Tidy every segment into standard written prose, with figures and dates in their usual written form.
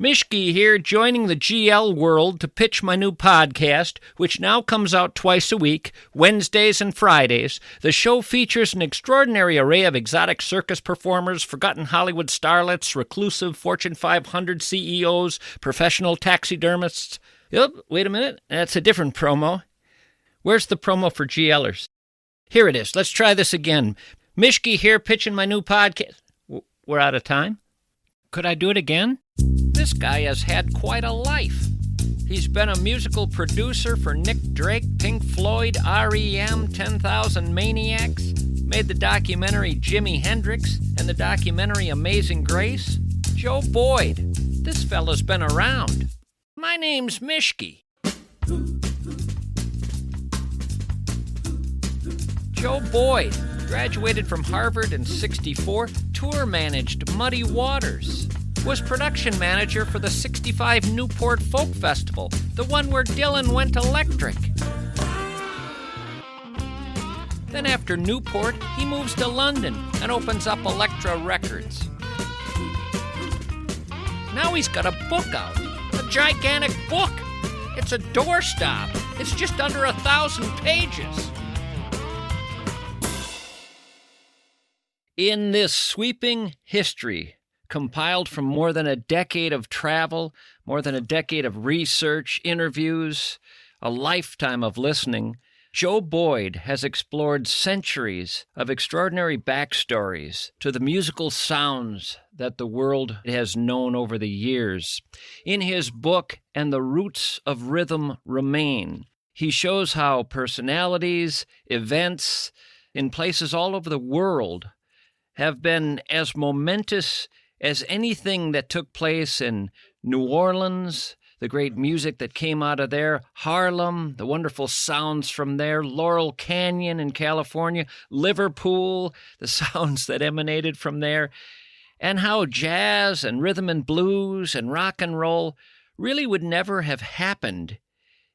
MISCHKE here, joining the GL world to pitch my new podcast, which now comes out twice a week, Wednesdays and Fridays. The show features an extraordinary array of exotic circus performers, forgotten Hollywood starlets, reclusive Fortune 500 CEOs, professional taxidermists. Wait a minute, that's a different promo. Where's the promo for GLers? Here it is. Let's try this again. MISCHKE here, pitching my new podcast. We're out of time? Could I do it again? This guy has had quite a life. He's been a musical producer for Nick Drake, Pink Floyd, R.E.M., 10,000 Maniacs, made the documentary Jimi Hendrix and the documentary Amazing Grace. Joe Boyd. This fella's been around. My name's MISCHKE. Joe Boyd graduated from Harvard in '64, tour managed Muddy Waters, was production manager for the '65 Newport Folk Festival, the one where Dylan went electric. Then after Newport, he moves to London and opens up Elektra Records. Now he's got a book out, a gigantic book. It's a doorstop. It's just under 1,000 pages. In this sweeping history, compiled from more than a decade of travel, more than a decade of research, interviews, a lifetime of listening, Joe Boyd has explored centuries of extraordinary backstories to the musical sounds that the world has known over the years. In his book, And the Roots of Rhythm Remain, he shows how personalities, events, in places all over the world have been as momentous as anything that took place in New Orleans, the great music that came out of there, Harlem, the wonderful sounds from there, Laurel Canyon in California, Liverpool, the sounds that emanated from there, and how jazz and rhythm and blues and rock and roll really would never have happened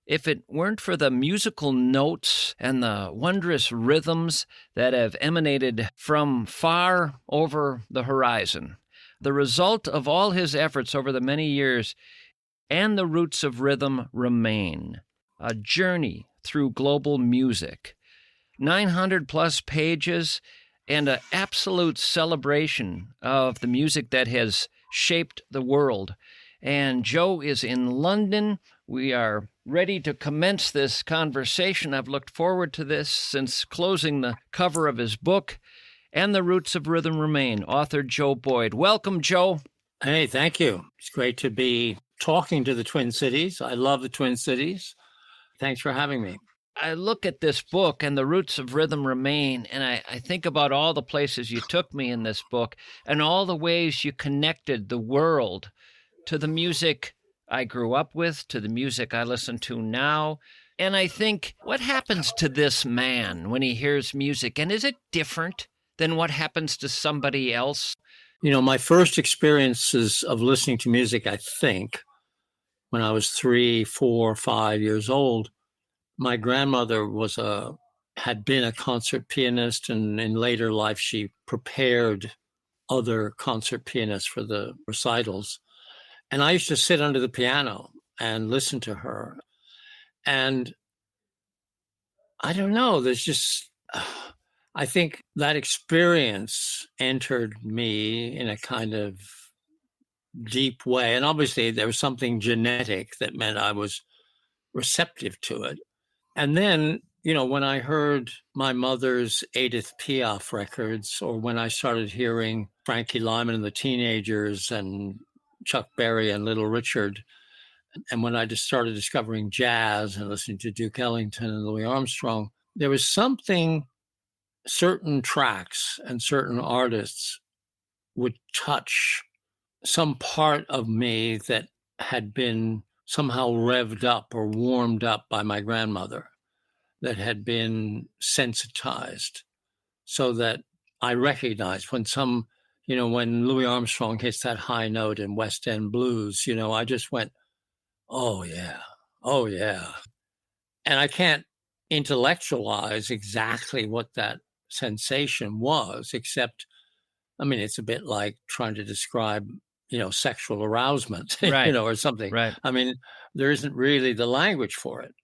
if it weren't for the musical notes and the wondrous rhythms that have emanated from far over the horizon. The result of all his efforts over the many years, And the Roots of Rhythm Remain, a journey through global music. 900-plus pages and an absolute celebration of the music that has shaped the world. And Joe is in London. We are ready to commence this conversation. I've looked forward to this since closing the cover of his book, And the Roots of Rhythm Remain, author Joe Boyd. Welcome, Joe. Hey, thank you. It's great to be talking to the Twin Cities. I love the Twin Cities. Thanks for having me. I look at this book, And the Roots of Rhythm Remain, and I think about all the places you took me in this book and all the ways you connected the world to the music I grew up with, to the music I listen to now. And I think, what happens to this man when he hears music? And is it different than what happens to somebody else? You know, my first experiences of listening to music, I think, when I was 3, 4, 5 years old, my grandmother had been a concert pianist, and in later life, she prepared other concert pianists for the recitals. And I used to sit under the piano and listen to her. And I don't know, I think that experience entered me in a kind of deep way. And obviously there was something genetic that meant I was receptive to it. And then, you know, when I heard my mother's Edith Piaf records, or when I started hearing Frankie Lyman and the Teenagers and Chuck Berry and Little Richard, and when I just started discovering jazz and listening to Duke Ellington and Louis Armstrong, there was something, certain tracks and certain artists would touch some part of me that had been somehow revved up or warmed up by my grandmother, that had been sensitized, so that I recognized when Louis Armstrong hits that high note in West End blues, you know, I just went, oh yeah. And I can't intellectualize exactly what that sensation was, except, I mean, it's a bit like trying to describe sexual arousement, Right. or something. Right. I mean, there isn't really the language for it.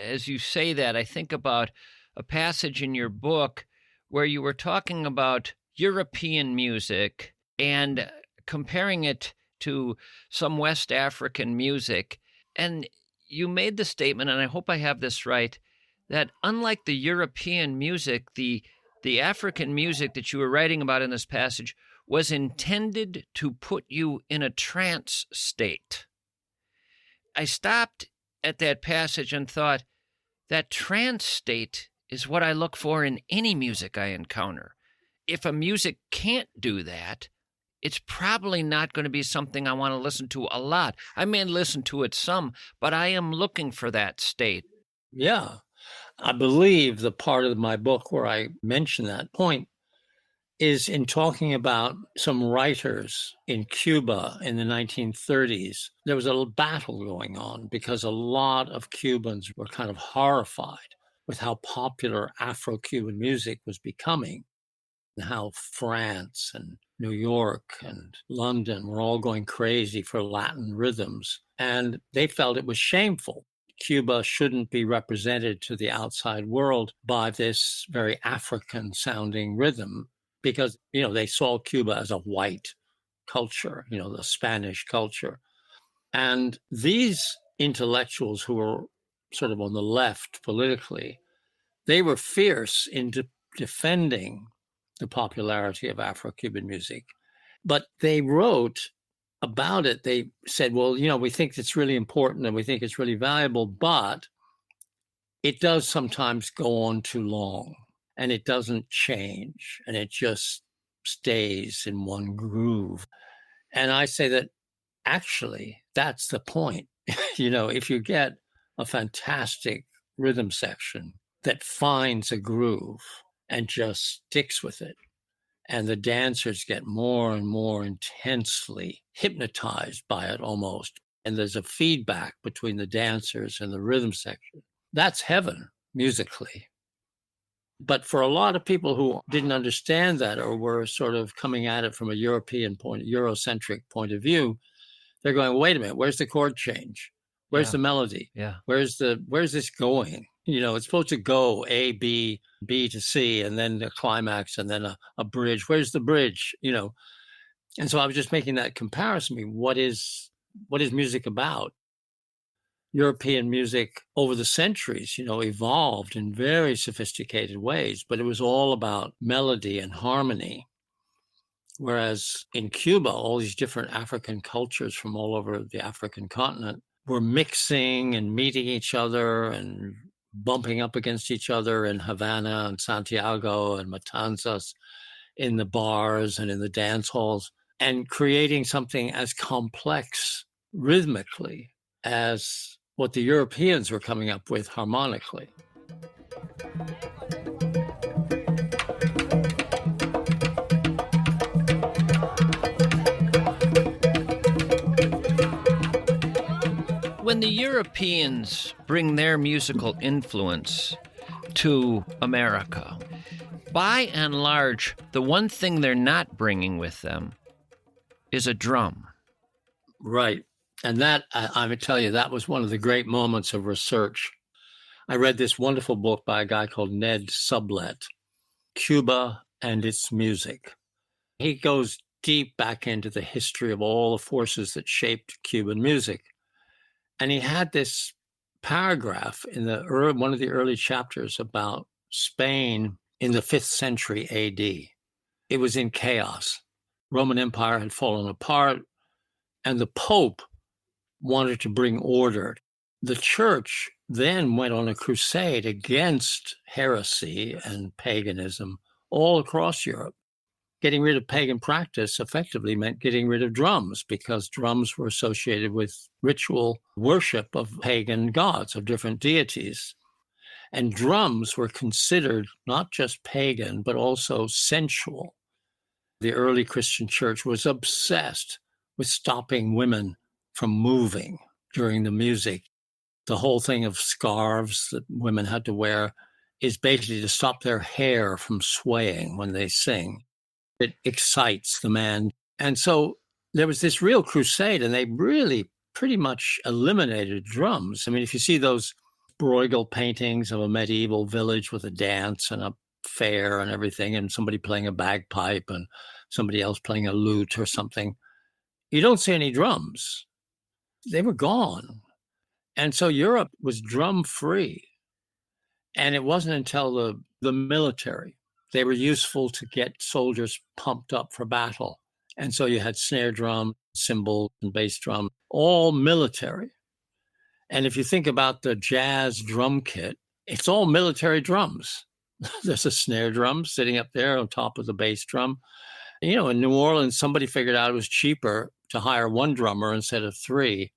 As you say that, I think about a passage in your book where you were talking about European music and comparing it to some West African music. And you made the statement, and I hope I have this right, that unlike the European music, the African music that you were writing about in this passage was intended to put you in a trance state. I stopped at that passage and thought, that trance state is what I look for in any music I encounter. If a music can't do that, it's probably not going to be something I want to listen to a lot. I may listen to it some, but I am looking for that state. Yeah. I believe the part of my book where I mention that point is in talking about some writers in Cuba in the 1930s. There was a battle going on because a lot of Cubans were kind of horrified with how popular Afro-Cuban music was becoming, and how France and New York and London were all going crazy for Latin rhythms. And they felt it was shameful. Cuba shouldn't be represented to the outside world by this very African sounding rhythm, because, they saw Cuba as a white culture, the Spanish culture. And these intellectuals who were sort of on the left politically, they were fierce in defending the popularity of Afro-Cuban music. But they wrote about it. They said, well, we think it's really important and we think it's really valuable, but it does sometimes go on too long. And it doesn't change, and it just stays in one groove. And I say that actually that's the point. If you get a fantastic rhythm section that finds a groove and just sticks with it, and the dancers get more and more intensely hypnotized by it almost, and there's a feedback between the dancers and the rhythm section, that's heaven musically. But for a lot of people who didn't understand that, or were sort of coming at it from a Eurocentric point of view, they're going, wait a minute, where's the chord change? Where's the melody? Yeah. Where's this going? It's supposed to go A, B, B to C, and then the climax, and then a bridge. Where's the bridge? And so I was just making that comparison. What is music about? European music over the centuries, evolved in very sophisticated ways, but it was all about melody and harmony. Whereas in Cuba, all these different African cultures from all over the African continent were mixing and meeting each other and bumping up against each other in Havana and Santiago and Matanzas, in the bars and in the dance halls, and creating something as complex rhythmically as what the Europeans were coming up with harmonically. When the Europeans bring their musical influence to America, by and large, the one thing they're not bringing with them is a drum. Right. And that, I would tell you, that was one of the great moments of research. I read this wonderful book by a guy called Ned Sublette, Cuba and Its Music. He goes deep back into the history of all the forces that shaped Cuban music. And he had this paragraph in one of the early chapters about Spain in the 5th century AD. It was in chaos. Roman Empire had fallen apart, and the Pope wanted to bring order. The church then went on a crusade against heresy and paganism all across Europe. Getting rid of pagan practice effectively meant getting rid of drums, because drums were associated with ritual worship of pagan gods, of different deities. And drums were considered not just pagan, but also sensual. The early Christian church was obsessed with stopping women from moving during the music. The whole thing of scarves that women had to wear is basically to stop their hair from swaying when they sing. It excites the man. And so there was this real crusade, and they really pretty much eliminated drums. I mean, if you see those Bruegel paintings of a medieval village with a dance and a fair and everything, and somebody playing a bagpipe and somebody else playing a lute or something, you don't see any drums. They were gone. And so Europe was drum free. And it wasn't until the military, they were useful to get soldiers pumped up for battle. And so you had snare drum, cymbal, and bass drum, all military. And if you think about the jazz drum kit, it's all military drums. There's a snare drum sitting up there on top of the bass drum. You know, in New Orleans, somebody figured out it was cheaper to hire one drummer instead of three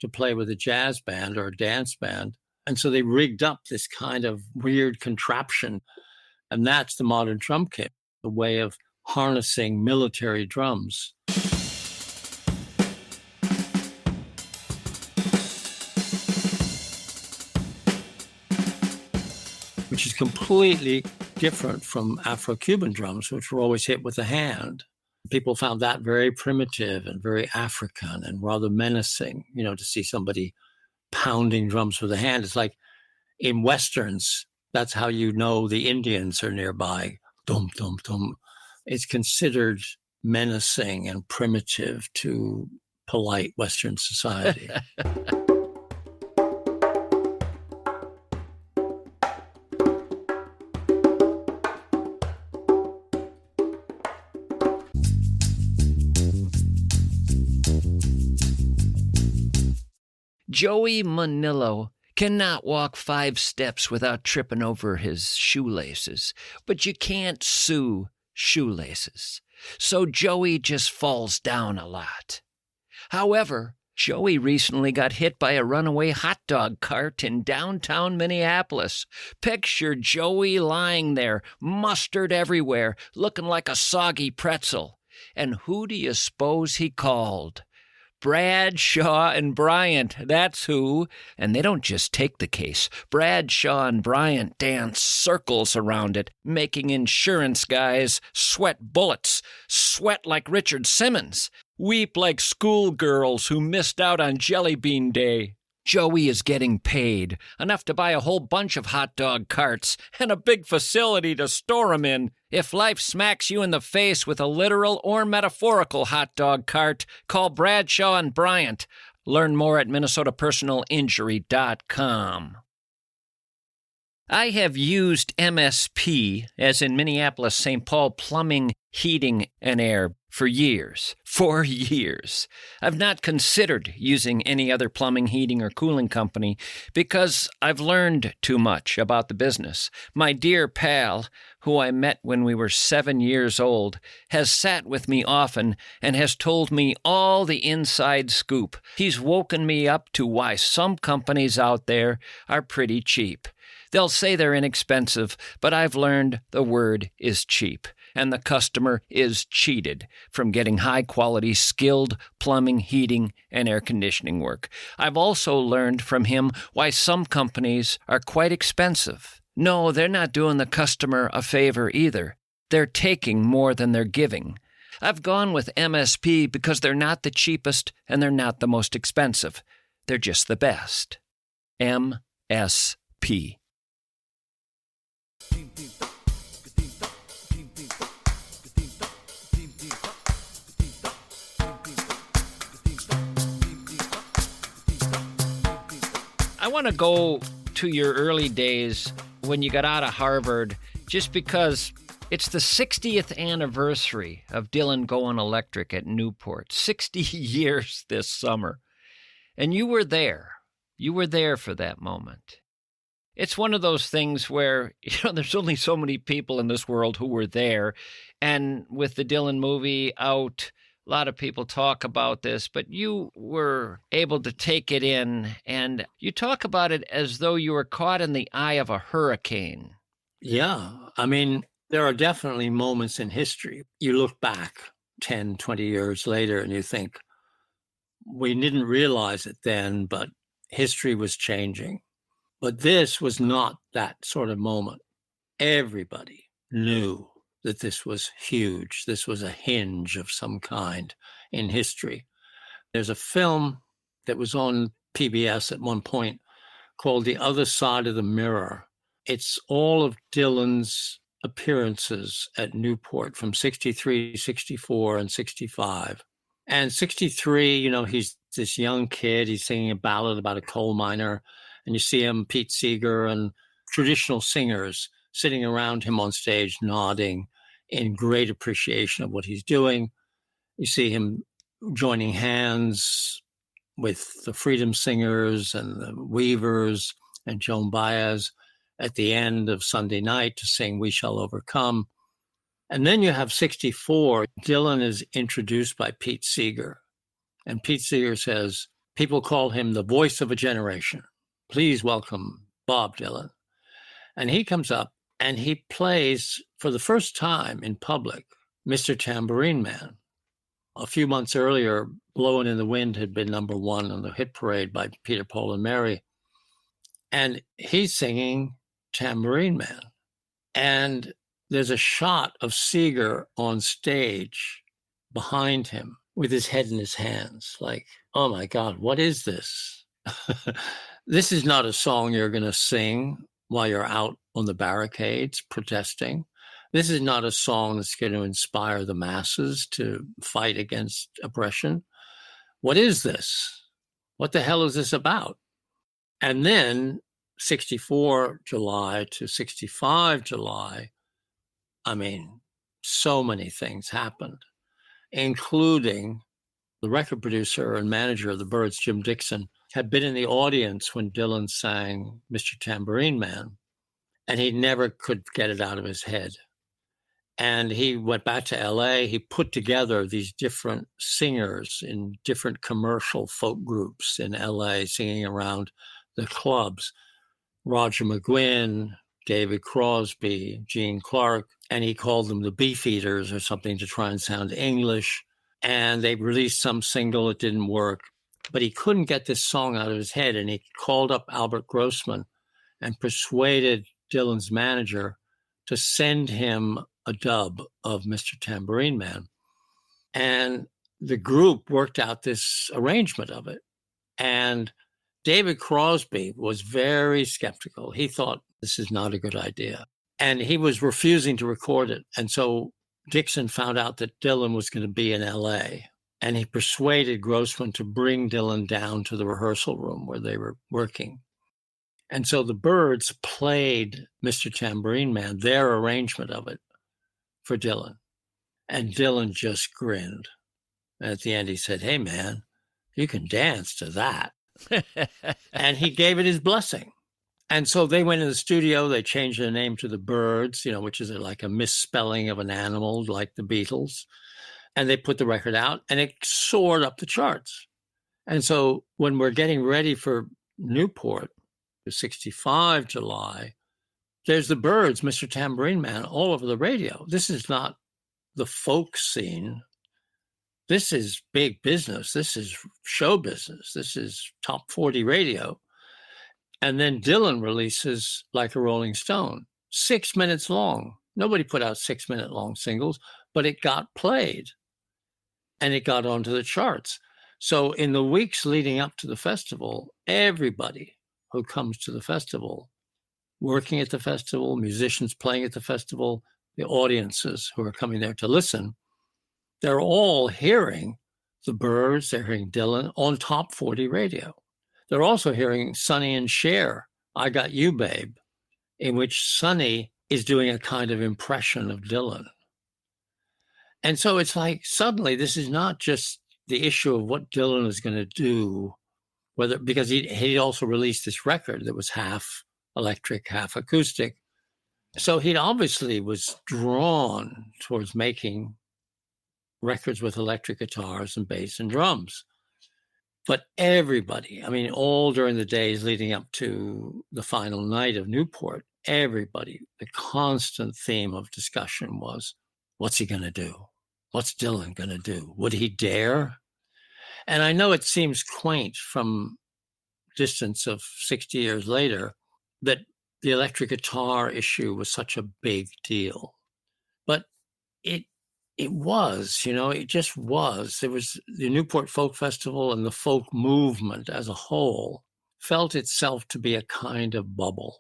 to play with a jazz band or a dance band. And so they rigged up this kind of weird contraption. And that's the modern drum kit, the way of harnessing military drums. Which is completely different from Afro-Cuban drums, which were always hit with the hand. People found that very primitive and very African and rather menacing, you know, to see somebody pounding drums with a hand. It's like in Westerns, that's how you know the Indians are nearby. Dum, dum, dum. It's considered menacing and primitive to polite Western society. Joey Manillo cannot walk 5 steps without tripping over his shoelaces, but you can't sew shoelaces. So Joey just falls down a lot. However, Joey recently got hit by a runaway hot dog cart in downtown Minneapolis. Picture Joey lying there, mustard everywhere, looking like a soggy pretzel. And who do you suppose he called? Bradshaw and Bryant, that's who. And they don't just take the case. Bradshaw and Bryant dance circles around it, making insurance guys sweat bullets, sweat like Richard Simmons, weep like schoolgirls who missed out on Jelly Bean Day. Joey is getting paid, enough to buy a whole bunch of hot dog carts and a big facility to store them in. If life smacks you in the face with a literal or metaphorical hot dog cart, call Bradshaw and Bryant. Learn more at MinnesotaPersonalInjury.com. I have used MSP, as in Minneapolis St. Paul Plumbing, Heating, and Air, for years. 4 years. I've not considered using any other plumbing, heating, or cooling company because I've learned too much about the business. My dear pal, who I met when we were 7 years old, has sat with me often and has told me all the inside scoop. He's woken me up to why some companies out there are pretty cheap. They'll say they're inexpensive, but I've learned the word is cheap, and the customer is cheated from getting high-quality, skilled plumbing, heating, and air conditioning work. I've also learned from him why some companies are quite expensive. No, they're not doing the customer a favor either. They're taking more than they're giving. I've gone with MSP because they're not the cheapest and they're not the most expensive. They're just the best. MSP. I want to go to your early days when you got out of Harvard, just because it's the 60th anniversary of Dylan going electric at Newport. 60 years this summer. And you were there. You were there for that moment. It's one of those things where, there's only so many people in this world who were there. And with the Dylan movie out, a lot of people talk about this, but you were able to take it in, and you talk about it as though you were caught in the eye of a hurricane. Yeah. I mean, there are definitely moments in history. You look back 10, 20 years later and you think, we didn't realize it then, but history was changing. But this was not that sort of moment. Everybody knew that this was huge. This was a hinge of some kind in history. There's a film that was on PBS at one point called The Other Side of the Mirror. It's all of Dylan's appearances at Newport from 63, 64, and 65. And 63, he's this young kid. He's singing a ballad about a coal miner. And you see him, Pete Seeger, and traditional singers sitting around him on stage, nodding in great appreciation of what he's doing. You see him joining hands with the Freedom Singers and the Weavers and Joan Baez at the end of Sunday night to sing We Shall Overcome. And then you have 64. Dylan is introduced by Pete Seeger. And Pete Seeger says, people call him the voice of a generation. Please welcome Bob Dylan. And he comes up and he plays for the first time in public, Mr. Tambourine Man. A few months earlier, Blowin' in the Wind had been number one on the hit parade by Peter, Paul, and Mary. And he's singing Tambourine Man. And there's a shot of Seeger on stage behind him with his head in his hands, like, oh my God, what is this? This is not a song you're going to sing while you're out on the barricades protesting. This is not a song that's going to inspire the masses to fight against oppression. What is this? What the hell is this about? And then 64 July to 65 July, so many things happened, including the record producer and manager of the Byrds, Jim Dixon, had been in the audience when Dylan sang Mr. Tambourine Man, and he never could get it out of his head. And he went back to LA. He put together these different singers in different commercial folk groups in LA, singing around the clubs. Roger McGuinn, David Crosby, Gene Clark, and he called them the Beefeaters or something to try and sound English. And they released some single. It didn't work. But he couldn't get this song out of his head. And he called up Albert Grossman and persuaded Dylan's manager to send him a dub of Mr. Tambourine Man. And the group worked out this arrangement of it. And David Crosby was very skeptical. He thought this is not a good idea. And he was refusing to record it. And so Dixon found out that Dylan was going to be in LA. And he persuaded Grossman to bring Dylan down to the rehearsal room where they were working. And so the Byrds played Mr. Tambourine Man, their arrangement of it, for Dylan. And Dylan just grinned. And at the end, he said, hey, man, you can dance to that. And he gave it his blessing. And so they went in the studio. They changed the name to the Byrds, which is like a misspelling of an animal, like the Beatles. And they put the record out, and it soared up the charts. And so when we're getting ready for Newport, the 65 July, there's the Byrds, Mr. Tambourine Man, all over the radio. This is not the folk scene. This is big business. This is show business. This is top 40 radio. And then Dylan releases Like a Rolling Stone, 6 minutes long. Nobody put out 6-minute long singles, but it got played and it got onto the charts. So in the weeks leading up to the festival, everybody who comes to the festival, working at the festival, musicians playing at the festival, the audiences who are coming there to listen, they're all hearing the Byrds, they're hearing Dylan on top 40 radio. They're also hearing Sonny and Cher, I Got You, Babe, in which Sonny is doing a kind of impression of Dylan. And so it's like suddenly this is not just the issue of what Dylan is going to do, because he also released this record that was half electric, half acoustic. So he obviously was drawn towards making records with electric guitars and bass and drums. But everybody, all during the days leading up to the final night of Newport, everybody, the constant theme of discussion was, what's he going to do? What's Dylan going to do? Would he dare? And I know it seems quaint from distance of 60 years later that the electric guitar issue was such a big deal. But it It was, it just was. There was the Newport Folk Festival, and the folk movement as a whole felt itself to be a kind of bubble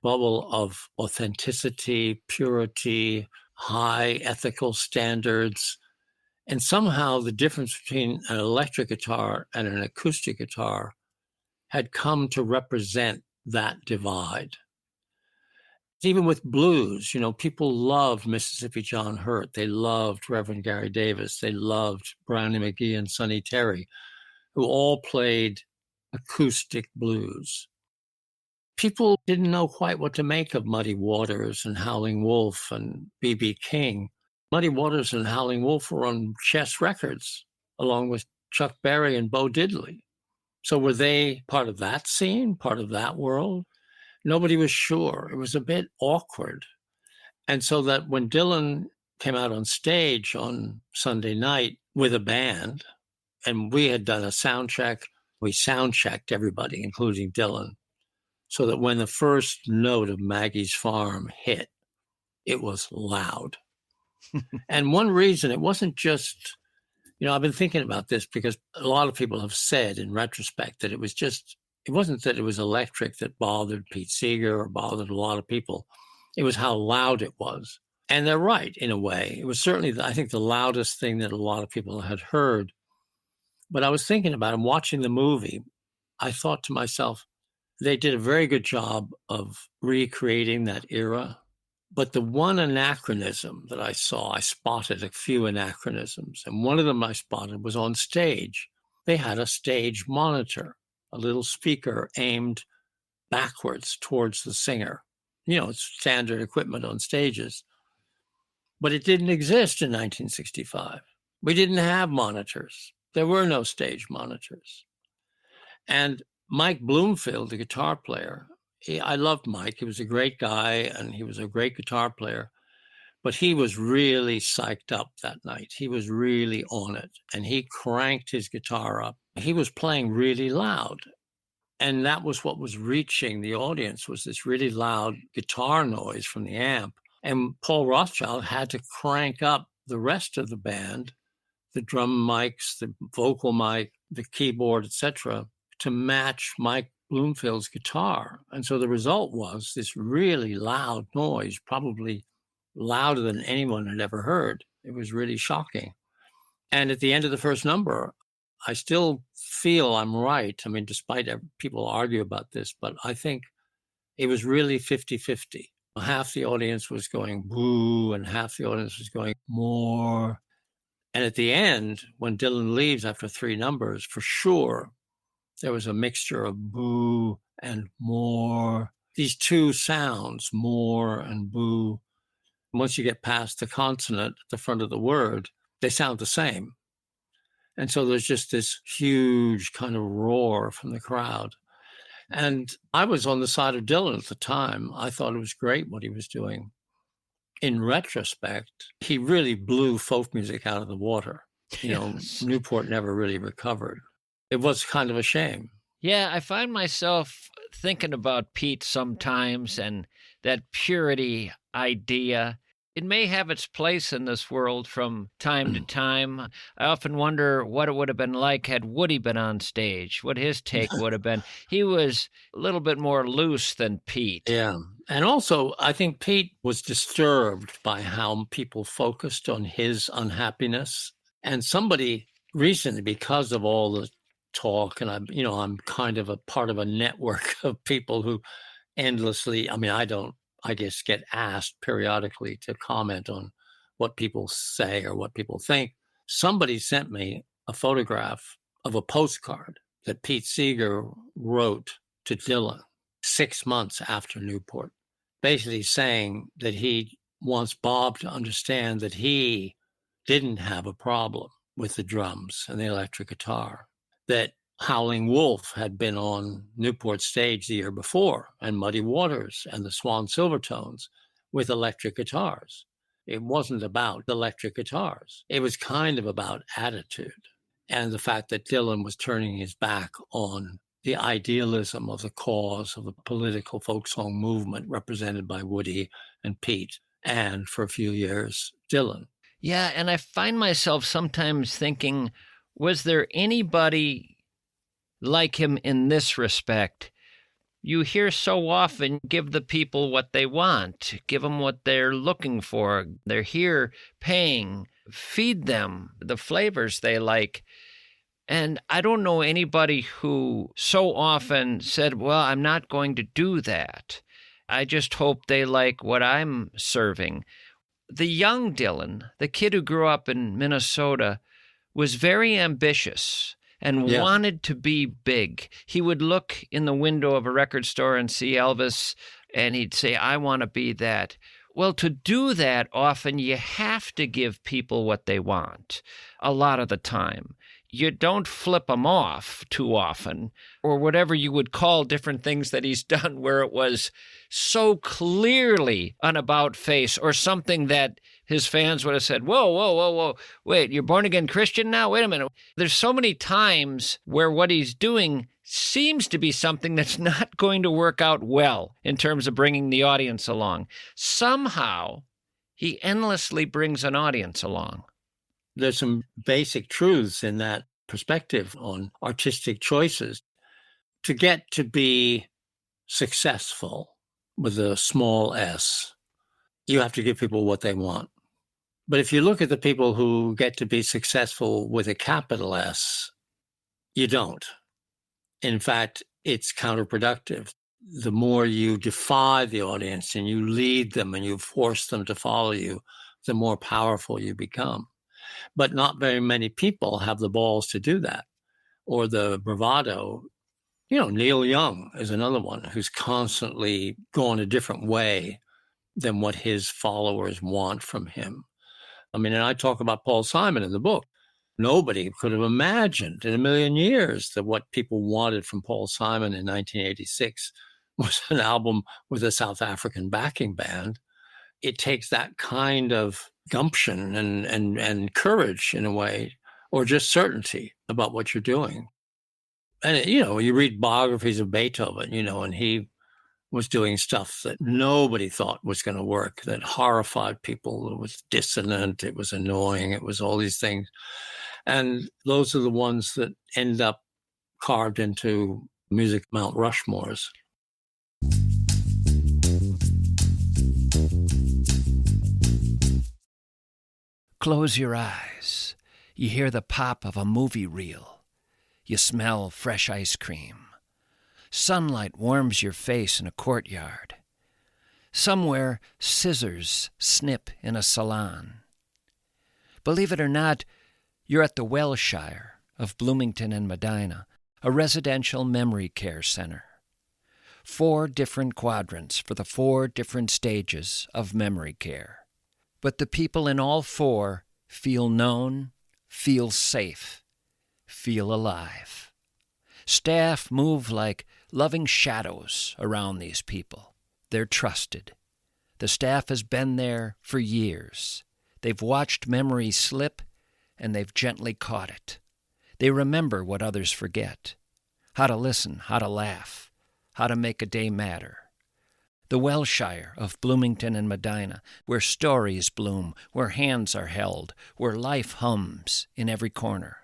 of authenticity, purity, high ethical standards. And somehow the difference between an electric guitar and an acoustic guitar had come to represent that divide. Even with blues, people loved Mississippi John Hurt. They loved Reverend Gary Davis. They loved Brownie McGhee and Sonny Terry, who all played acoustic blues. People didn't know quite what to make of Muddy Waters and Howling Wolf and B.B. King. Muddy Waters and Howling Wolf were on Chess Records, along with Chuck Berry and Bo Diddley. So were they part of that scene, part of that world? Nobody was sure. It was a bit awkward. And so that when Dylan came out on stage on Sunday night with a band, and we had done a sound check, we sound checked everybody, including Dylan, so that when the first note of Maggie's Farm hit, it was loud. And one reason, it wasn't just, I've been thinking about this because a lot of people have said in retrospect that it wasn't that it was electric that bothered Pete Seeger or bothered a lot of people. It was how loud it was. And they're right, in a way. It was certainly, I think, the loudest thing that a lot of people had heard. But I was thinking about it, watching the movie. I thought to myself, they did a very good job of recreating that era. But the one anachronism that I saw, I spotted a few anachronisms. And one of them I spotted was on stage. They had a stage monitor, a little speaker aimed backwards towards the singer. It's standard equipment on stages. But it didn't exist in 1965. We didn't have monitors. There were no stage monitors. And Mike Bloomfield, the guitar player, I loved Mike. He was a great guy, and he was a great guitar player. But he was really psyched up that night. He was really on it, and he cranked his guitar up. He was playing really loud, and that was what was reaching the audience, was this really loud guitar noise from the amp. And Paul Rothschild had to crank up the rest of the band, the drum mics, the vocal mic, the keyboard, etc., to match Mike Bloomfield's guitar. And so the result was this really loud noise, probably louder than anyone had ever heard. It was really shocking. And at the end of the first number, I still feel I'm right. I mean, despite people argue about this, but I think it was really 50-50. Half the audience was going boo, and half the audience was going more. And at the end, when Dylan leaves after 3 numbers, for sure, there was a mixture of boo and more. These two sounds, more and boo, once you get past the consonant at the front of the word, they sound the same. And so there's just this huge kind of roar from the crowd. And I was on the side of Dylan at the time. I thought it was great what he was doing. In retrospect, he really blew folk music out of the water. Yes. Newport never really recovered. It was kind of a shame. Yeah, I find myself thinking about Pete sometimes, and that purity idea. It may have its place in this world from time to time. I often wonder what it would have been like had Woody been on stage, what his take would have been. He was a little bit more loose than Pete. Yeah. And also, I think Pete was disturbed by how people focused on his unhappiness. And somebody recently, because of all the talk, and I'm kind of a part of a network of people who endlessly, I guess, get asked periodically to comment on what people say or what people think. Somebody sent me a photograph of a postcard that Pete Seeger wrote to Dylan 6 months after Newport, basically saying that he wants Bob to understand that he didn't have a problem with the drums and the electric guitar, that Howling Wolf had been on Newport stage the year before, and Muddy Waters and the Swan Silvertones with electric guitars. It wasn't about electric guitars. It was kind of about attitude and the fact that Dylan was turning his back on the idealism of the cause of the political folk song movement represented by Woody and Pete, and for a few years, Dylan. Yeah, and I find myself sometimes thinking, was there anybody like him in this respect? You hear so often, give the people what they want, give them what they're looking for. They're here paying, feed them the flavors they like. And I don't know anybody who so often said, well, I'm not going to do that. I just hope they like what I'm serving. The young Dylan, the kid who grew up in Minnesota, was very ambitious and Yeah. wanted to be big. He would look in the window of a record store and see Elvis, and he'd say, I want to be that. Well, to do that, often you have to give people what they want a lot of the time. You don't flip them off too often, or whatever you would call different things that he's done where it was so clearly an about face or something that his fans would have said, whoa, whoa, whoa, whoa, wait, you're born again Christian now? Wait a minute. There's so many times where what he's doing seems to be something that's not going to work out well in terms of bringing the audience along. Somehow, he endlessly brings an audience along. There's some basic truths in that perspective on artistic choices. To get to be successful with a small s, you have to give people what they want. But if you look at the people who get to be successful with a capital S, you don't. In fact, it's counterproductive. The more you defy the audience and you lead them and you force them to follow you, the more powerful you become. But not very many people have the balls to do that or the bravado. Neil Young is another one who's constantly going a different way than what his followers want from him. I mean, and I talk about Paul Simon in the book. Nobody could have imagined in a million years that what people wanted from Paul Simon in 1986 was an album with a South African backing band. It takes that kind of gumption and courage in a way, or just certainty about what you're doing. And, you read biographies of Beethoven, and he was doing stuff that nobody thought was going to work, that horrified people. It was dissonant. It was annoying. It was all these things. And those are the ones that end up carved into music Mount Rushmores. Close your eyes. You hear the pop of a movie reel. You smell fresh ice cream. Sunlight warms your face in a courtyard. Somewhere, scissors snip in a salon. Believe it or not, you're at the Wellshire of Bloomington and Medina, a residential memory care center. 4 different quadrants for the 4 different stages of memory care. But the people in all 4 feel known, feel safe, feel alive. Staff move like loving shadows around these people. They're trusted. The staff has been there for years. They've watched memory slip, and they've gently caught it. They remember what others forget. How to listen, how to laugh, how to make a day matter. The Wellshire of Bloomington and Medina, where stories bloom, where hands are held, where life hums in every corner.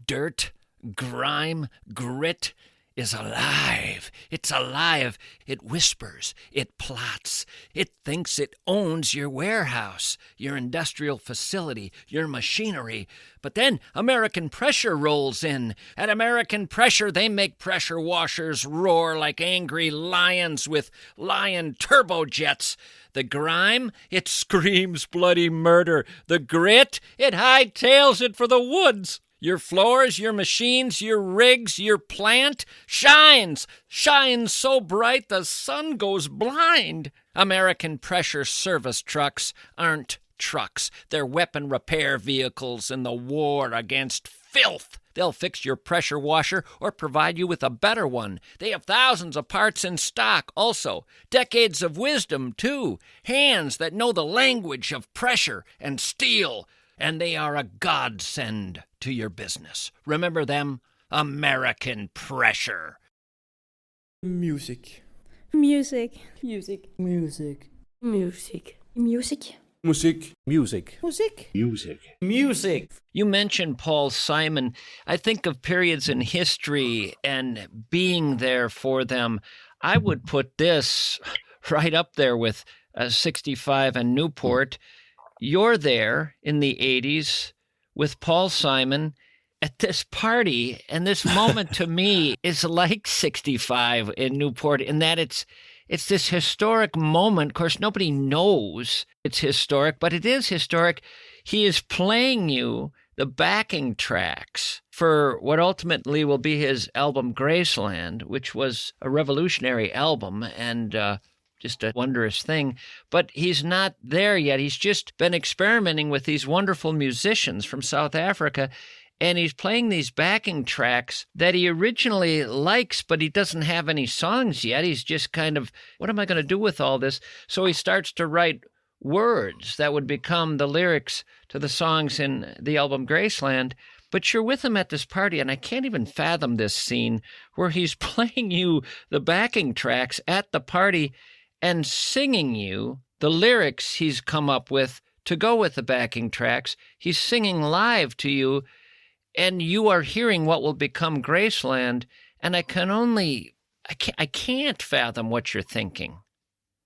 Dirt, grime, grit is alive. It's alive. It whispers. It plots. It thinks it owns your warehouse, your industrial facility, your machinery. But then American Pressure rolls in. At American Pressure, they make pressure washers roar like angry lions with lion turbojets. The grime, it screams bloody murder. The grit, it hightails it for the woods. Your floors, your machines, your rigs, your plant shines so bright the sun goes blind. American Pressure service trucks aren't trucks. They're weapon repair vehicles in the war against filth. They'll fix your pressure washer or provide you with a better one. They have thousands of parts in stock also. Decades of wisdom, too. Hands that know the language of pressure and steel. And they are a godsend to your business. Remember them? American Pressure. Music. Music. Music. Music. Music. Music. Musik. Music. Musik. Music. Music. You mentioned Paul Simon. I think of periods in history and being there for them. I would put this right up there with 65 and Newport. You're there in the 80s with Paul Simon at this party, and this moment to me is like 65 in Newport in that it's this historic moment. Of course, nobody knows it's historic, but it is historic. He is playing you the backing tracks for what ultimately will be his album Graceland, which was a revolutionary album and just a wondrous thing. But he's not there yet. He's just been experimenting with these wonderful musicians from South Africa, and he's playing these backing tracks that he originally likes, but he doesn't have any songs yet. He's just kind of, what am I going to do with all this? So he starts to write words that would become the lyrics to the songs in the album Graceland. But you're with him at this party, and I can't even fathom this scene where he's playing you the backing tracks at the party and singing you the lyrics he's come up with to go with the backing tracks. He's singing live to you, and you are hearing what will become Graceland, and I can't fathom what you're thinking.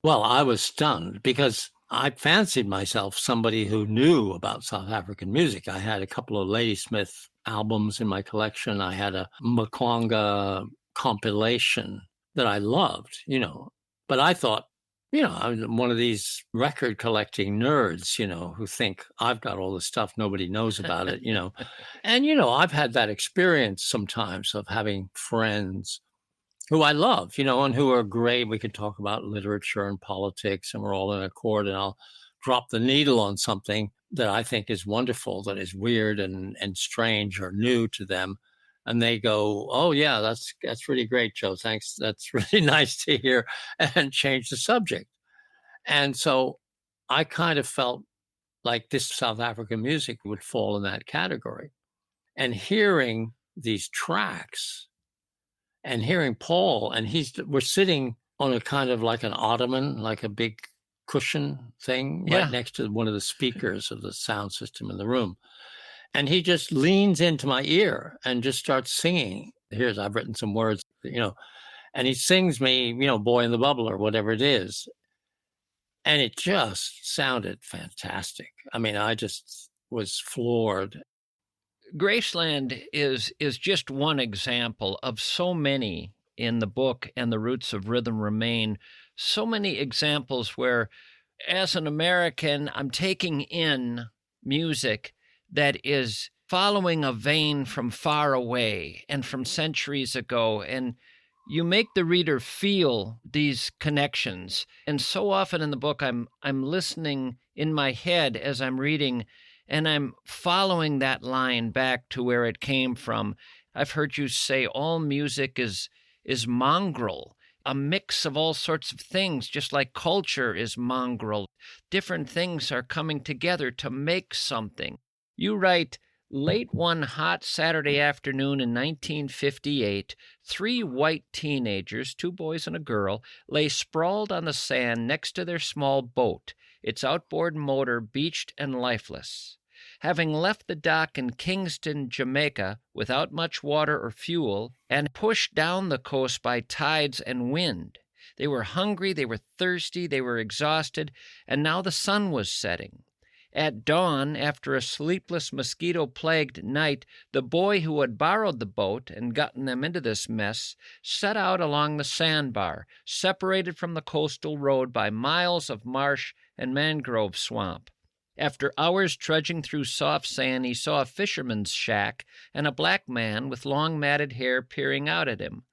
Well, I was stunned because I fancied myself somebody who knew about South African music. I had a couple of Ladysmith albums in my collection. I had a Mkwanga compilation that I loved, but I thought, I'm one of these record collecting nerds, who think I've got all the stuff, nobody knows about it, And, I've had that experience sometimes of having friends who I love, and who are great. We can talk about literature and politics, and we're all in accord, and I'll drop the needle on something that I think is wonderful, that is weird and strange or new to them. And they go, oh, yeah, that's really great, Joe. Thanks. That's really nice to hear, and change the subject. And so I kind of felt like this South African music would fall in that category. And hearing these tracks and hearing Paul, and we're sitting on a kind of like an ottoman, like a big cushion thing right next to one of the speakers of the sound system in the room. And he just leans into my ear and just starts singing. I've written some words, and he sings me, Boy in the Bubble or whatever it is. And it just sounded fantastic. I mean, I just was floored. Graceland is just one example of so many in the book, and the roots of rhythm remain. So many examples where, as an American, I'm taking in music that is following a vein from far away and from centuries ago. And you make the reader feel these connections. And so often in the book, I'm listening in my head as I'm reading, and I'm following that line back to where it came from. I've heard you say all music is mongrel, a mix of all sorts of things, just like culture is mongrel. Different things are coming together to make something. You write, late one hot Saturday afternoon in 1958, 3 white teenagers, 2 boys and a girl, lay sprawled on the sand next to their small boat, its outboard motor beached and lifeless. Having left the dock in Kingston, Jamaica, without much water or fuel, and pushed down the coast by tides and wind, they were hungry, they were thirsty, they were exhausted, and now the sun was setting. At dawn, after a sleepless, mosquito-plagued night, the boy who had borrowed the boat and gotten them into this mess set out along the sandbar, separated from the coastal road by miles of marsh and mangrove swamp. After hours trudging through soft sand, he saw a fisherman's shack and a black man with long matted hair peering out at him.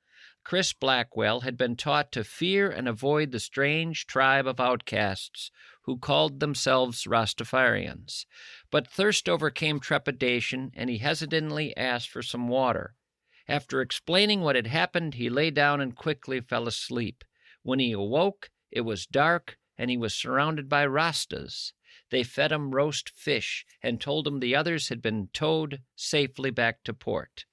Chris Blackwell had been taught to fear and avoid the strange tribe of outcasts who called themselves Rastafarians. But thirst overcame trepidation, and he hesitantly asked for some water. After explaining what had happened, he lay down and quickly fell asleep. When he awoke, it was dark, and he was surrounded by Rastas. They fed him roast fish and told him the others had been towed safely back to port.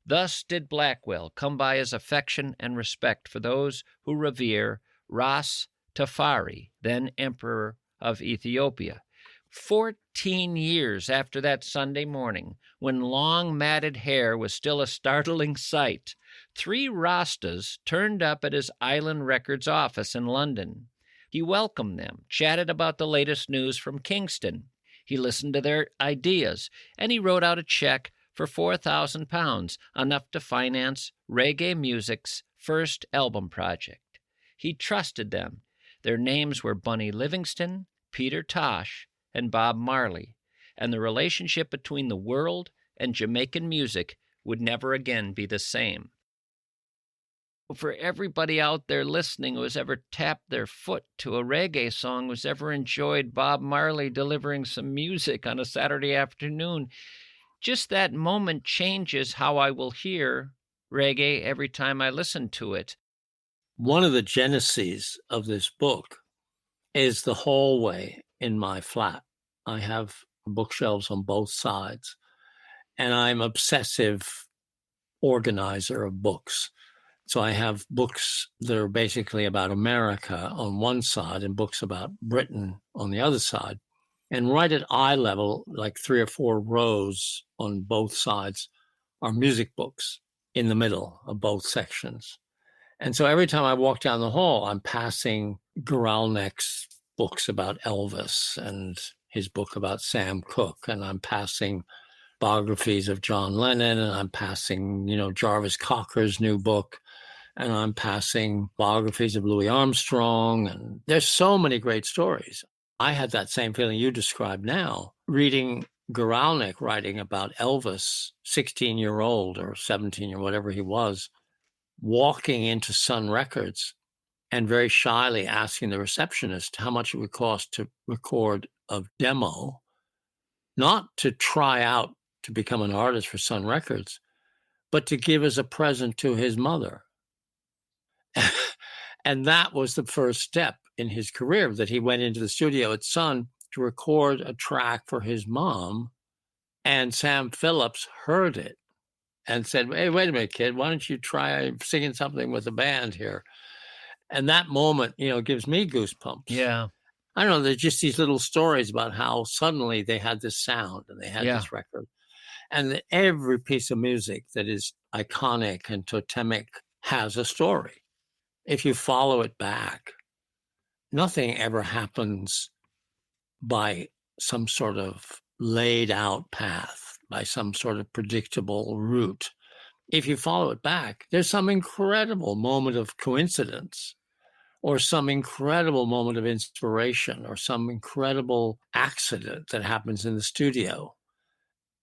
Thus did Blackwell come by his affection and respect for those who revere Ras Tafari, then Emperor of Ethiopia. 14 years after that Sunday morning, when long matted hair was still a startling sight, 3 Rastas turned up at his Island Records office in London. He welcomed them, chatted about the latest news from Kingston. He listened to their ideas, and he wrote out a check for £4,000, enough to finance reggae music's first album project. He trusted them. Their names were Bunny Livingston, Peter Tosh, and Bob Marley, and the relationship between the world and Jamaican music would never again be the same. For everybody out there listening who has ever tapped their foot to a reggae song, who's ever enjoyed Bob Marley delivering some music on a Saturday afternoon, just that moment changes how I will hear reggae every time I listen to it. One of the geneses of this book is the hallway in my flat. I have bookshelves on both sides, and I'm obsessive organizer of books. So I have books that are basically about America on one side and books about Britain on the other side. And right at eye level, like 3 or 4 rows on both sides, are music books in the middle of both sections. And so every time I walk down the hall, I'm passing Guralnick's books about Elvis and his book about Sam Cooke, and I'm passing biographies of John Lennon, and I'm passing, Jarvis Cocker's new book, and I'm passing biographies of Louis Armstrong, and there's so many great stories. I had that same feeling you described now, reading Guralnick writing about Elvis, 16-year-old or 17 or whatever he was, walking into Sun Records and very shyly asking the receptionist how much it would cost to record a demo, not to try out to become an artist for Sun Records, but to give as a present to his mother. And that was the first step in his career, that he went into the studio at Sun to record a track for his mom, and Sam Phillips heard it and said, "Hey, wait a minute, kid, why don't you try singing something with the band here?" And that moment, gives me goosebumps. Yeah. I don't know, there's just these little stories about how suddenly they had this sound and they had this record. And that every piece of music that is iconic and totemic has a story. If you follow it back, nothing ever happens by some sort of laid out path, by some sort of predictable route. If you follow it back, there's some incredible moment of coincidence, or some incredible moment of inspiration, or some incredible accident that happens in the studio,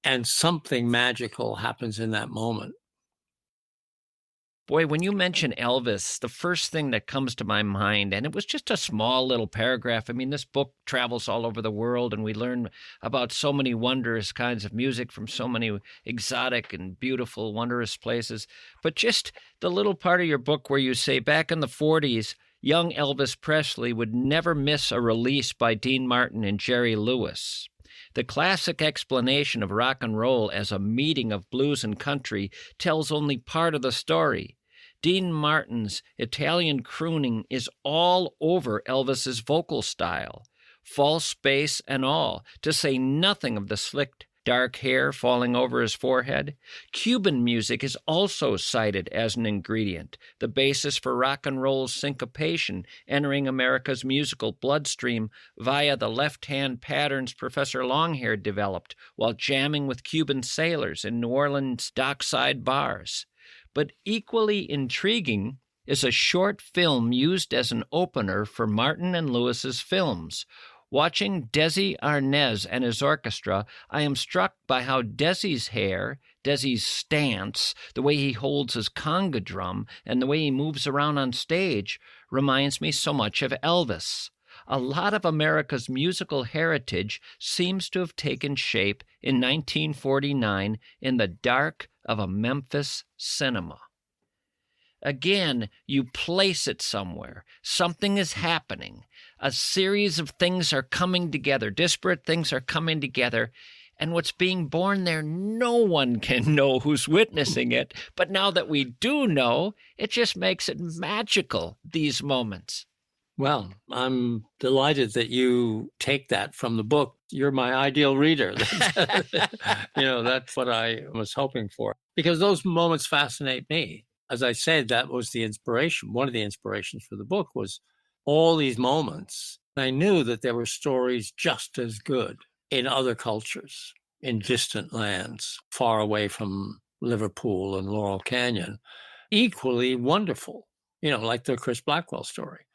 and something magical happens in that moment. Boy, when you mention Elvis, the first thing that comes to my mind, and it was just a small little paragraph. I mean, this book travels all over the world, and we learn about so many wondrous kinds of music from so many exotic and beautiful, wondrous places. But just the little part of your book where you say back in the 40s, young Elvis Presley would never miss a release by Dean Martin and Jerry Lewis. The classic explanation of rock and roll as a meeting of blues and country tells only part of the story. Dean Martin's Italian crooning is all over Elvis's vocal style, false bass and all, to say nothing of the slicked dark hair falling over his forehead. Cuban music is also cited as an ingredient, the basis for rock and roll's syncopation entering America's musical bloodstream via the left-hand patterns Professor Longhair developed while jamming with Cuban sailors in New Orleans' dockside bars. But equally intriguing is a short film used as an opener for Martin and Lewis's films. Watching Desi Arnaz and his orchestra, I am struck by how Desi's hair, Desi's stance, the way he holds his conga drum, and the way he moves around on stage reminds me so much of Elvis. A lot of America's musical heritage seems to have taken shape in 1949 in the dark of a Memphis cinema. Again, you place it somewhere. Something is happening. A series of things are coming together. Disparate things are coming together. And what's being born there, no one can know who's witnessing it. But now that we do know, it just makes it magical, these moments. Well, I'm delighted that you take that from the book. You're my ideal reader. That's what I was hoping for because those moments fascinate me. As I said, that was the inspiration. One of the inspirations for the book was all these moments. I knew that there were stories just as good in other cultures, in distant lands, far away from Liverpool and Laurel Canyon, equally wonderful, like the Chris Blackwell story.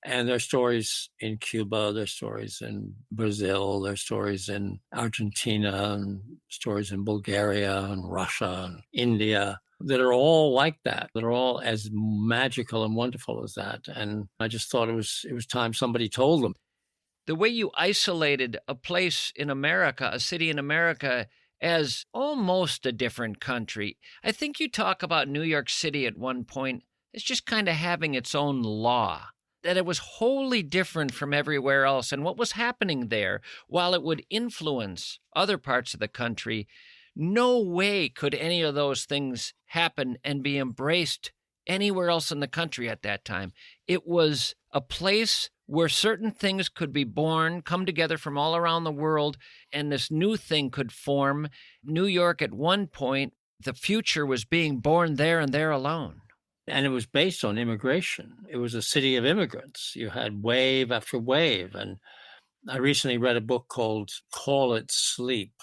And there's stories in Cuba, there's stories in Brazil, there's stories in Argentina, and stories in Bulgaria and Russia and India that are all like that, that are all as magical and wonderful as that. And I just thought it was time somebody told them. The way you isolated a place in America, a city in America, as almost a different country. I think you talk about New York City at one point as just kind of having its own law, that it was wholly different from everywhere else. And what was happening there, while it would influence other parts of the country, no way could any of those things happen and be embraced anywhere else in the country at that time. It was a place where certain things could be born, come together from all around the world, and this new thing could form. New York, at one point, the future was being born there and there alone. And it was based on immigration. It was a city of immigrants. You had wave after wave. And I recently read a book called Call It Sleep.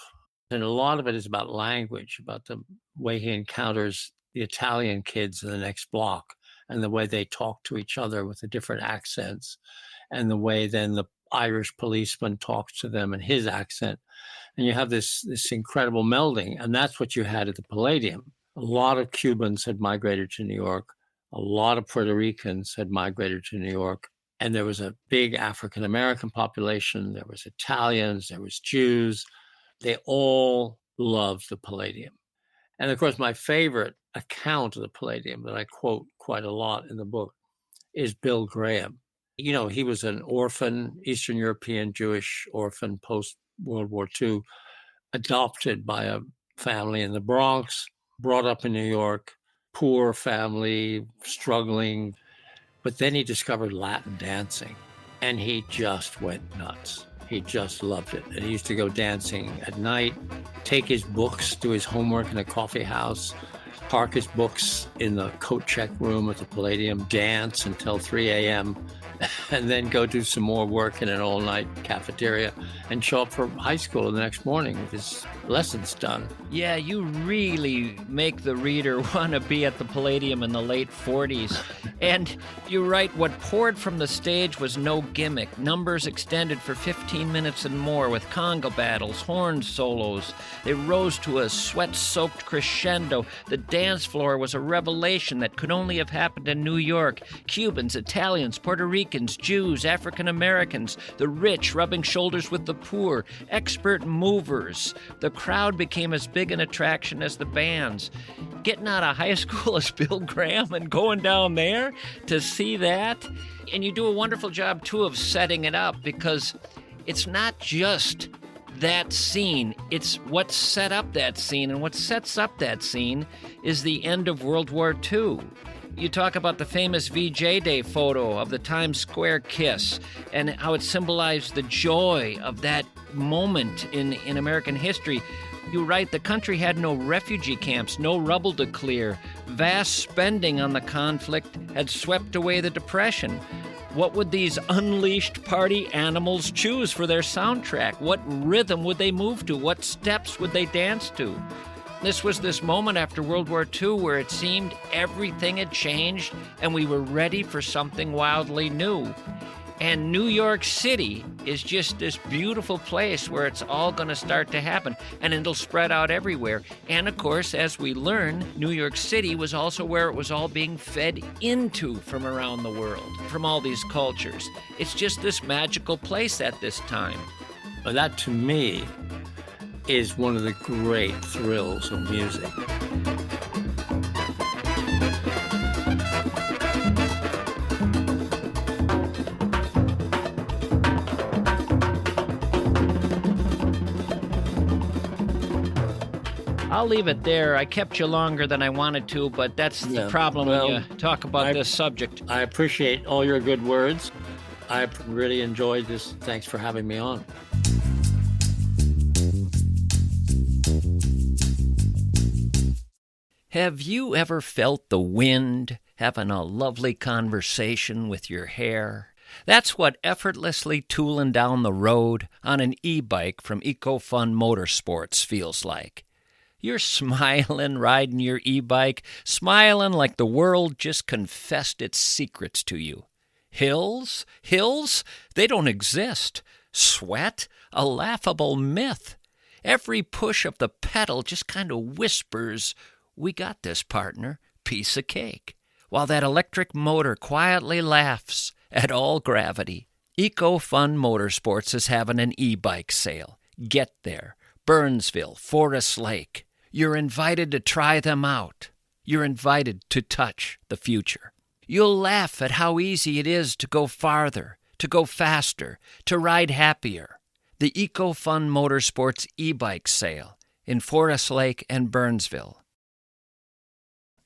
And a lot of it is about language, about the way he encounters the Italian kids in the next block and the way they talk to each other with the different accents and the way then the Irish policeman talks to them in his accent. And you have this incredible melding. And that's what you had at the Palladium. A lot of Cubans had migrated to New York. A lot of Puerto Ricans had migrated to New York. And there was a big African-American population. There was Italians. There was Jews. They all loved the Palladium. And of course, my favorite account of the Palladium that I quote quite a lot in the book is Bill Graham. He was an orphan, Eastern European Jewish orphan post-World War II, adopted by a family in the Bronx, brought up in New York, poor family, struggling. But then he discovered Latin dancing, and he just went nuts. He just loved it. And he used to go dancing at night, take his books, do his homework in a coffee house, park his books in the coat check room at the Palladium, dance until 3 a.m., and then go do some more work in an all-night cafeteria and show up for high school the next morning with his lessons done. Yeah, you really make the reader want to be at the Palladium in the late 40s. And you're right, what poured from the stage was no gimmick. Numbers extended for 15 minutes and more with conga battles, horn solos. They rose to a sweat-soaked crescendo. The dance floor was a revelation that could only have happened in New York. Cubans, Italians, Puerto Ricans, Jews, African Americans, the rich rubbing shoulders with the poor, expert movers. The crowd became as big an attraction as the bands. Getting out of high school as Bill Graham and going down there to see that. And you do a wonderful job, too, of setting it up, because it's not just that scene. It's what set up that scene, and what sets up that scene is the end of World War II. You talk about the famous VJ Day photo of the Times Square kiss and how it symbolized the joy of that moment in American history. You write, the country had no refugee camps, no rubble to clear. Vast spending on the conflict had swept away the Depression. What would these unleashed party animals choose for their soundtrack? What rhythm would they move to? What steps would they dance to? This was this moment after World War II where it seemed everything had changed and we were ready for something wildly new. And New York City is just this beautiful place where it's all going to start to happen, and it'll spread out everywhere. And of course, as we learn, New York City was also where it was all being fed into from around the world, from all these cultures. It's just this magical place at this time. Well, that, to me, is one of the great thrills of music. I'll leave it there. I kept you longer than I wanted to, but that's the problem when you talk about this subject. I appreciate all your good words. I really enjoyed this. Thanks for having me on. Have you ever felt the wind having a lovely conversation with your hair? That's what effortlessly tooling down the road on an e-bike from EcoFun Motorsports feels like. You're smiling riding your e-bike, smiling like the world just confessed its secrets to you. Hills? Hills? They don't exist. Sweat? A laughable myth. Every push of the pedal just kind of whispers, "We got this, partner. Piece of cake." While that electric motor quietly laughs at all gravity. EcoFun Motorsports is having an e-bike sale. Get there. Burnsville, Forest Lake. You're invited to try them out. You're invited to touch the future. You'll laugh at how easy it is to go farther, to go faster, to ride happier. The EcoFun Motorsports e-bike sale in Forest Lake and Burnsville.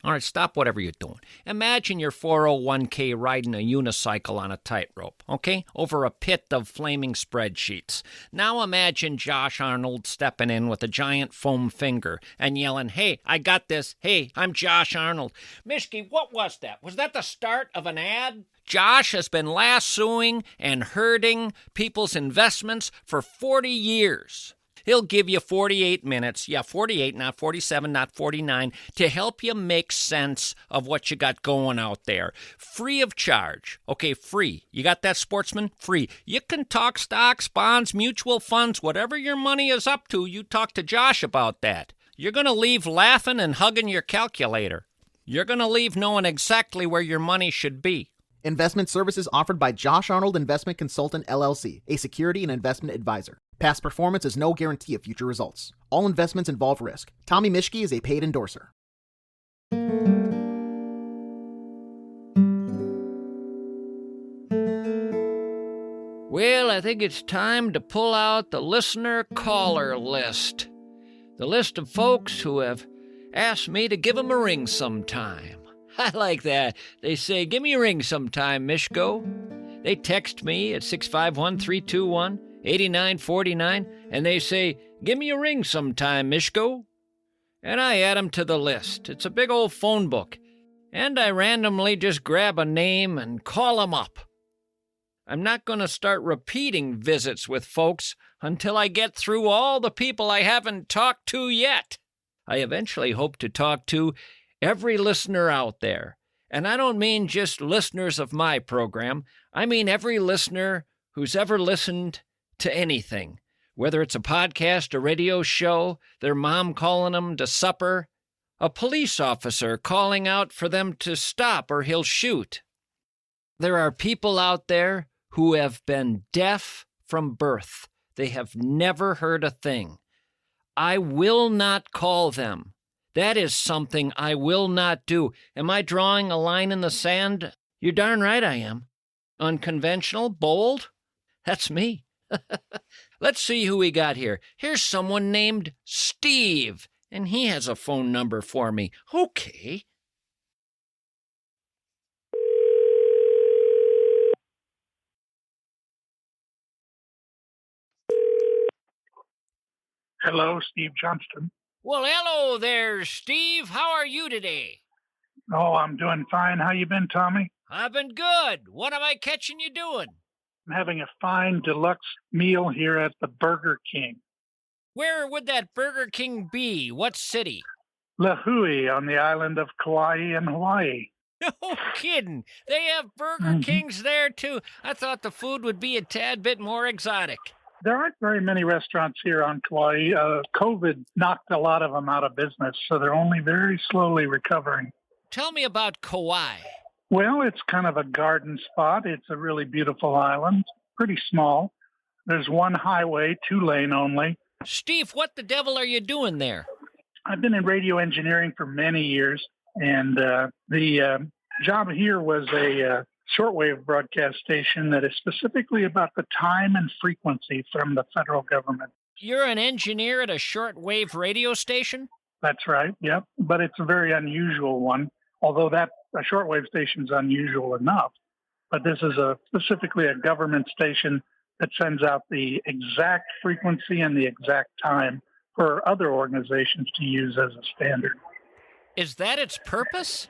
All right, stop whatever you're doing. Imagine your 401k riding a unicycle on a tightrope, okay, over a pit of flaming spreadsheets. Now imagine Josh Arnold stepping in with a giant foam finger and yelling, "Hey, I got this. Hey, I'm Josh Arnold." Mischke, what was that? Was that the start of an ad? Josh has been lassoing and herding people's investments for 40 years. He'll give you 48 minutes, 48, not 47, not 49, to help you make sense of what you got going out there. Free of charge. Okay, free. You got that, sportsman? Free. You can talk stocks, bonds, mutual funds, whatever your money is up to, you talk to Josh about that. You're going to leave laughing and hugging your calculator. You're going to leave knowing exactly where your money should be. Investment services offered by Josh Arnold Investment Consultant, LLC, a security and investment advisor. Past performance is no guarantee of future results. All investments involve risk. Tommy Mischke is a paid endorser. Well, I think it's time to pull out the listener caller list. The list of folks who have asked me to give them a ring sometime. I like that. They say, "Give me a ring sometime, Mischke." They text me at 651-321-8949, and they say, "Give me a ring sometime, Mischke." And I add them to the list. It's a big old phone book. And I randomly just grab a name and call them up. I'm not going to start repeating visits with folks until I get through all the people I haven't talked to yet. I eventually hope to talk to every listener out there. And I don't mean just listeners of my program. I mean every listener who's ever listened to anything, whether it's a podcast, a radio show, their mom calling them to supper, a police officer calling out for them to stop or he'll shoot. There are people out there who have been deaf from birth. They have never heard a thing. I will not call them. That is something I will not do. Am I drawing a line in the sand? You're darn right I am. Unconventional, bold? That's me. Let's see who we got here. Here's someone named Steve, and he has a phone number for me. Okay. Hello, Steve Johnston. Well, hello there, Steve. How are you today? Oh, I'm doing fine. How you been, Tommy? I've been good. What am I catching you doing? I'm having a fine deluxe meal here at the Burger King. Where would that Burger King be? What city? Lahui on the island of Kauai in Hawaii. No kidding. They have Burger Kings there, too. I thought the food would be a tad bit more exotic. There aren't very many restaurants here on Kauai. COVID knocked a lot of them out of business, so they're only very slowly recovering. Tell me about Kauai. Well, it's kind of a garden spot. It's a really beautiful island, pretty small. There's one highway, 2-lane only. Steve, what the devil are you doing there? I've been in radio engineering for many years, and the job here was a shortwave broadcast station that is specifically about the time and frequency from the federal government. You're an engineer at a shortwave radio station? That's right, yep. But it's a very unusual one, although a shortwave station's unusual enough. but this is specifically a government station that sends out the exact frequency and the exact time for other organizations to use as a standard. Is that its purpose?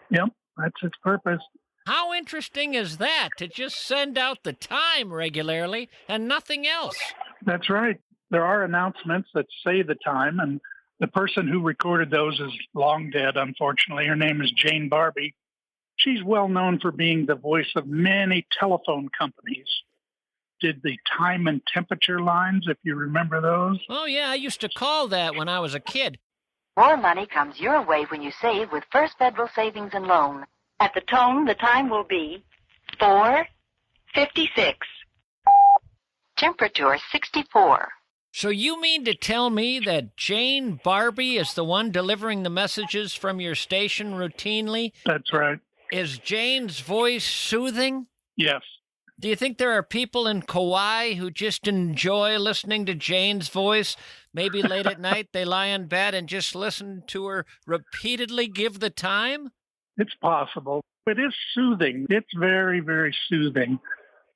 Yep, that's its purpose. How interesting is that, to just send out the time regularly and nothing else? That's right. There are announcements that say the time, and the person who recorded those is long dead, unfortunately. Her name is Jane Barbie. She's well known for being the voice of many telephone companies. Did the time and temperature lines, if you remember those. Oh, yeah, I used to call that when I was a kid. More money comes your way when you save with First Federal Savings and Loan. At the tone, the time will be 4:56. Temperature 64. So you mean to tell me that Jane Barbie is the one delivering the messages from your station routinely? That's right. Is Jane's voice soothing? Yes. Do you think there are people in Kauai who just enjoy listening to Jane's voice? Maybe late at night they lie in bed and just listen to her repeatedly give the time? It's possible. It is soothing. It's very, very soothing.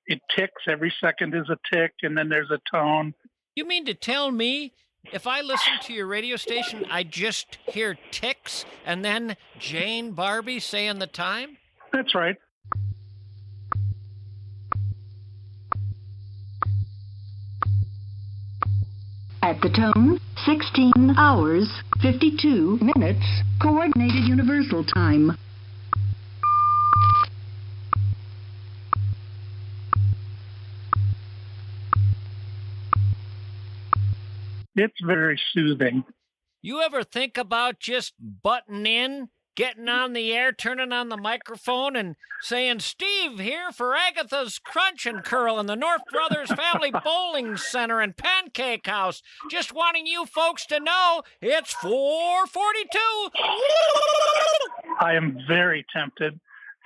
It ticks. Every second is a tick, and then there's a tone. You mean to tell me if I listen to your radio station, I just hear ticks and then Jane Barbie saying the time? That's right. At the tone, 16 hours, 52 minutes, Coordinated Universal Time. It's very soothing. You ever think about just butting in, getting on the air, turning on the microphone, and saying, Steve here for Agatha's Crunch and Curl in the North Brothers Family Bowling Center and Pancake House. Just wanting you folks to know it's 4:42. I am very tempted.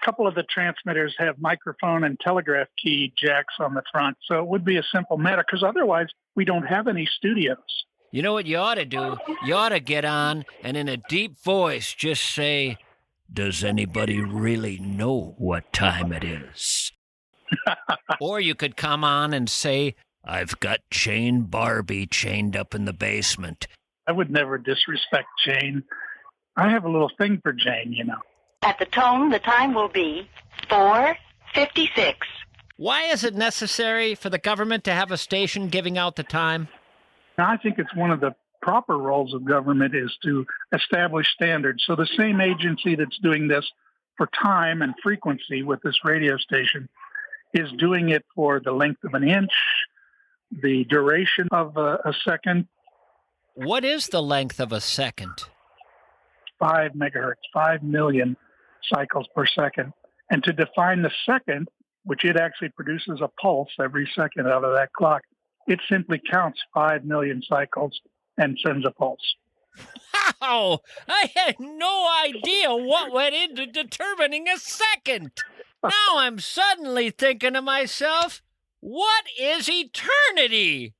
A couple of the transmitters have microphone and telegraph key jacks on the front, so it would be a simple matter, because otherwise we don't have any studios. You know what you ought to do? You ought to get on and in a deep voice just say, does anybody really know what time it is? Or you could come on and say, I've got Jane Barbie chained up in the basement. I would never disrespect Jane. I have a little thing for Jane, you know. At the tone, the time will be 4:56. Why is it necessary for the government to have a station giving out the time? Now, I think it's one of the proper roles of government is to establish standards. So the same agency that's doing this for time and frequency with this radio station is doing it for the length of an inch, the duration of a second. What is the length of a second? 5 megahertz, 5 million cycles per second. And to define the second, which it actually produces a pulse every second out of that clock, it simply counts 5 million cycles and sends a pulse. Wow! I had no idea what went into determining a second. Now I'm suddenly thinking to myself, what is eternity?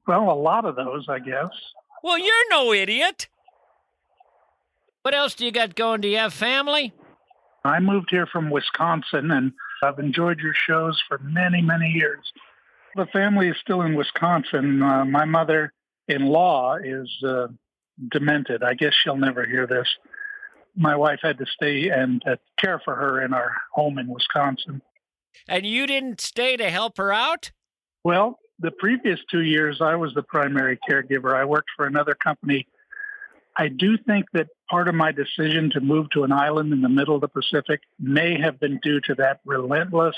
Well, a lot of those, I guess. Well, you're no idiot. What else do you got going? Do you have family? I moved here from Wisconsin, and I've enjoyed your shows for many, many years. The family is still in Wisconsin. My mother-in-law is demented. I guess she'll never hear this. My wife had to stay and care for her in our home in Wisconsin. And you didn't stay to help her out? Well, the previous 2 years, I was the primary caregiver. I worked for another company. I do think that part of my decision to move to an island in the middle of the Pacific may have been due to that relentless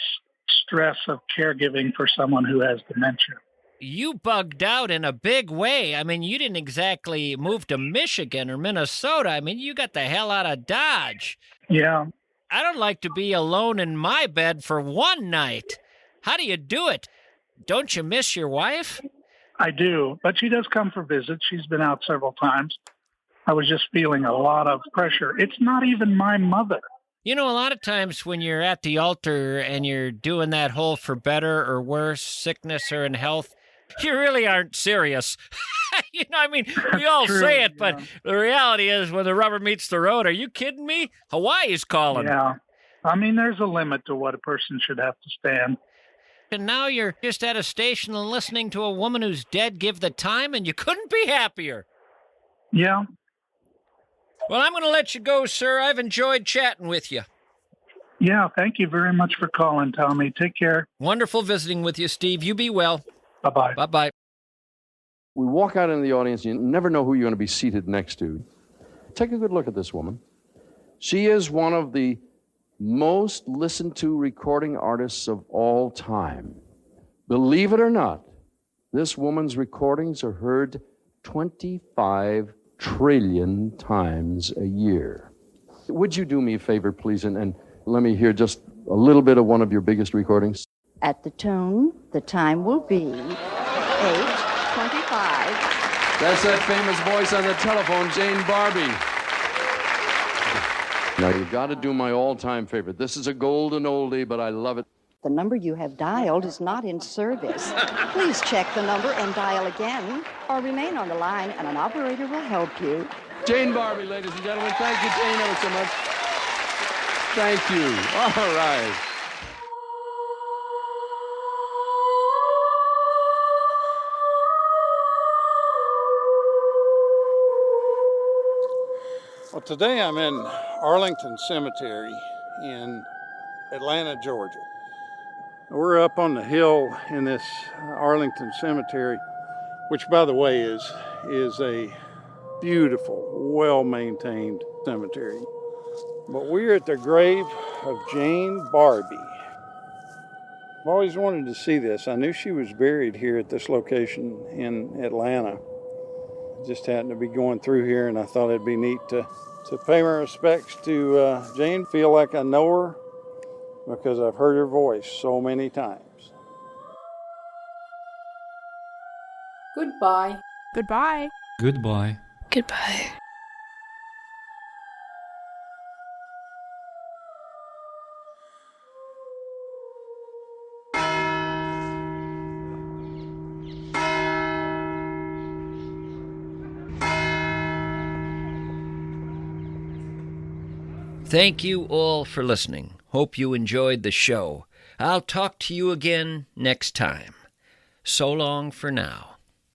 stress of caregiving for someone who has dementia. You bugged out in a big way. I mean, you didn't exactly move to Michigan or Minnesota. I mean, you got the hell out of Dodge. Yeah. I don't like to be alone in my bed for one night. How do you do it? Don't you miss your wife? I do, but she does come for visits. She's been out several times. I was just feeling a lot of pressure. It's not even my mother. You know, a lot of times when you're at the altar and you're doing that whole for better or worse, sickness or in health, you really aren't serious. You know, I mean, we all True, say it, yeah. but the reality is when the rubber meets the road, are you kidding me? Hawaii's calling. Yeah. I mean, there's a limit to what a person should have to stand. And now you're just at a station and listening to a woman who's dead give the time, and you couldn't be happier. Yeah. Well, I'm going to let you go, sir. I've enjoyed chatting with you. Yeah, thank you very much for calling, Tommy. Take care. Wonderful visiting with you, Steve. You be well. Bye-bye. Bye-bye. We walk out into the audience, you never know who you're going to be seated next to. Take a good look at this woman. She is one of the most listened to recording artists of all time. Believe it or not, this woman's recordings are heard 25 trillion times a year. Would you do me a favor, please, and let me hear just a little bit of one of your biggest recordings? At the tone, the time will be 8:25. That's that famous voice on the telephone, Jane Barbie. Now, you've got to do my all-time favorite. This is a golden oldie, but I love it. The number you have dialed is not in service. Please check the number and dial again, or remain on the line and an operator will help you. Jane Barbie, ladies and gentlemen. Thank you, Jane, ever so much. Thank you. All right. Well, today I'm in Arlington Cemetery in Atlanta, Georgia. We're up on the hill in this Arlington Cemetery, which, by the way, is a beautiful, well-maintained cemetery. But we're at the grave of Jane Barbie. I've always wanted to see this. I knew she was buried here at this location in Atlanta. Just happened to be going through here, and I thought it'd be neat to pay my respects to Jane. Feel like I know her because I've heard her voice so many times. Goodbye. Goodbye. Goodbye. Goodbye. Thank you all for listening. Hope you enjoyed the show. I'll talk to you again next time. So long for now.